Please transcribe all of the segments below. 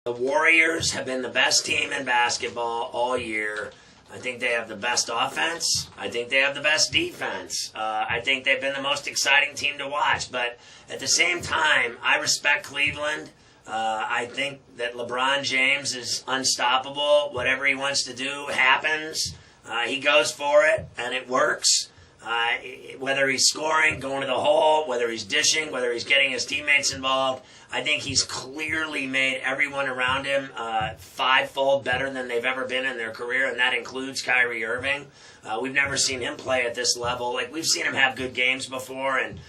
The Warriors have been the best team in basketball all year. I think they have the best offense. I think they have the best defense. I think they've been the most exciting team to watch. But at the same time, I respect Cleveland. I think that LeBron James is unstoppable. Whatever he wants to do happens. He goes for it, and it works. Whether he's scoring, going to the hole, whether he's dishing, whether he's getting his teammates involved, I think he's clearly made everyone around him fivefold better than they've ever been in their career, and that includes Kyrie Irving. We've never seen him play at this level. Like, we've seen him have good games before and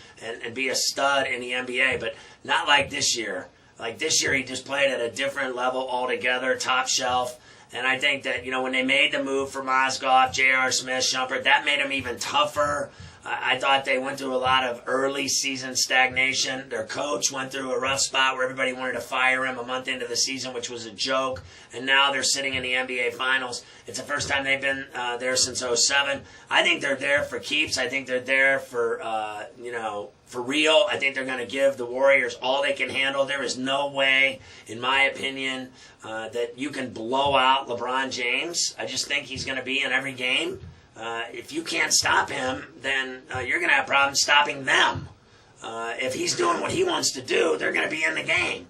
be a stud in the NBA, but not like this year. Like, this year he just played at a different level altogether, top shelf. And I think that, when they made the move for Mozgov, J.R. Smith, Shumpert, that made them even tougher. I thought they went through a lot of early season stagnation. Their coach went through a rough spot where everybody wanted to fire him a month into the season, which was a joke. And now they're sitting in the NBA Finals. It's the first time they've been there since '07. I think they're there for keeps. I think they're there for, for real. I think they're going to give the Warriors all they can handle. There is no way, in my opinion, that you can blow out LeBron James. I just think he's going to be in every game. If you can't stop him, then you're going to have problems stopping them. If he's doing what he wants to do, they're going to be in the game.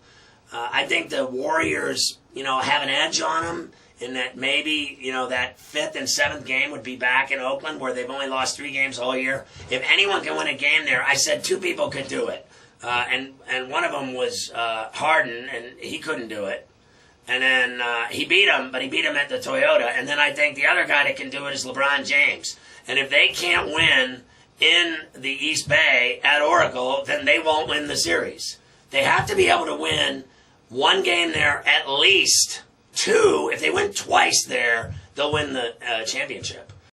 I think the Warriors, have an edge on them in that maybe, that 5th and 7th game would be back in Oakland where they've only lost 3 games all year. If anyone can win a game there, I said 2 people could do it. And one of them was Harden, and he couldn't do it. And then he beat him, but he beat him at the Toyota. And then I think the other guy that can do it is LeBron James. And if they can't win in the East Bay at Oracle, then they won't win the series. They have to be able to win 1 game there, at least 2. If they win twice there, they'll win the championship.